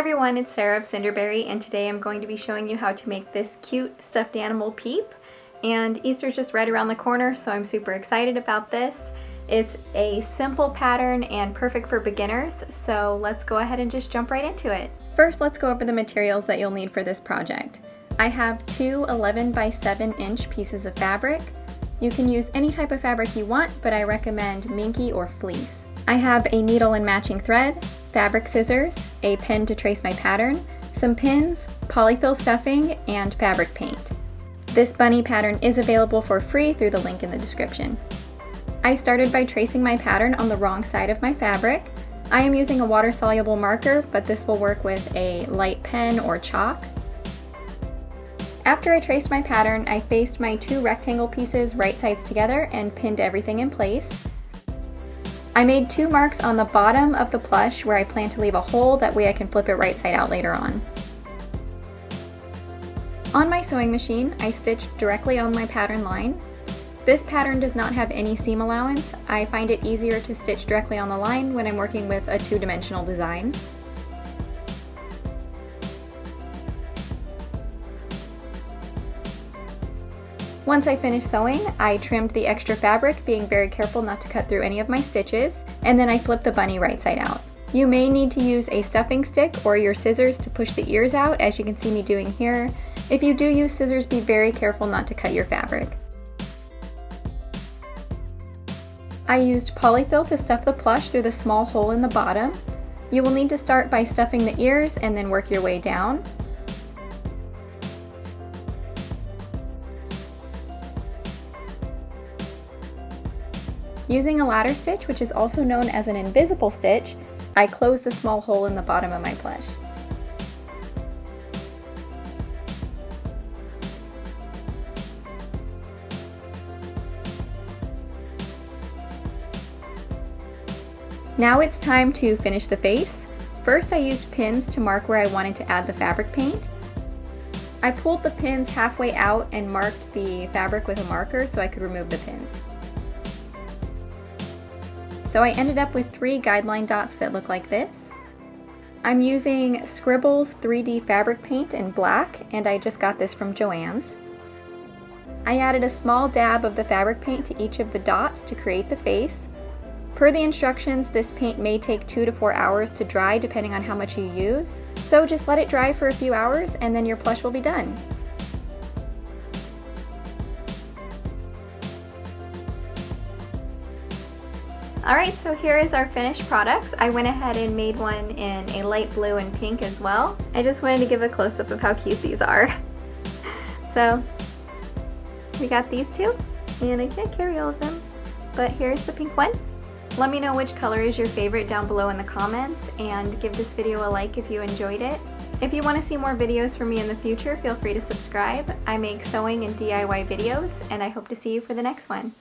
everyone, it's Sarah of Cinderberry, and today I'm going to be showing you how to make this cute stuffed animal Peep. And Easter's just right around the corner, so I'm super excited about this. It's a simple pattern and perfect for beginners, so let's go ahead and just jump right into it. First, let's go over the materials that you'll need for this project. I have two 11 by 7 inch pieces of fabric. You can use any type of fabric you want, but I recommend minky or fleece. I have a needle and matching thread, fabric scissors, a pen to trace my pattern, some pins, polyfill stuffing, and fabric paint. This bunny pattern is available for free through the link in the description. I started by tracing my pattern on the wrong side of my fabric. I am using a water-soluble marker, but this will work with a light pen or chalk. After I traced my pattern, I faced my two rectangle pieces right sides together and pinned everything in place. I made two marks on the bottom of the plush where I plan to leave a hole, that way I can flip it right side out later on. On my sewing machine, I stitched directly on my pattern line. This pattern does not have any seam allowance. I find it easier to stitch directly on the line when I'm working with a two-dimensional design. Once I finished sewing, I trimmed the extra fabric, being very careful not to cut through any of my stitches, and then I flipped the bunny right side out. You may need to use a stuffing stick or your scissors to push the ears out, as you can see me doing here. If you do use scissors, be very careful not to cut your fabric. I used polyfill to stuff the plush through the small hole in the bottom. You will need to start by stuffing the ears and then work your way down. Using a ladder stitch, which is also known as an invisible stitch, I close the small hole in the bottom of my plush. Now it's time to finish the face. First, I used pins to mark where I wanted to add the fabric paint. I pulled the pins halfway out and marked the fabric with a marker so I could remove the pins. So I ended up with 3 guideline dots that look like this. I'm using Scribbles 3D fabric paint in black, and I just got this from Joann's. I added a small dab of the fabric paint to each of the dots to create the face. Per the instructions, this paint may take 2 to 4 hours to dry depending on how much you use. So just let it dry for a few hours and then your plush will be done. Alright, so here is our finished products. I went ahead and made one in a light blue and pink as well. I just wanted to give a close-up of how cute these are. So, we got these two, and I can't carry all of them, but here's the pink one. Let me know which color is your favorite down below in the comments, and give this video a like if you enjoyed it. If you want to see more videos from me in the future, feel free to subscribe. I make sewing and DIY videos, and I hope to see you for the next one.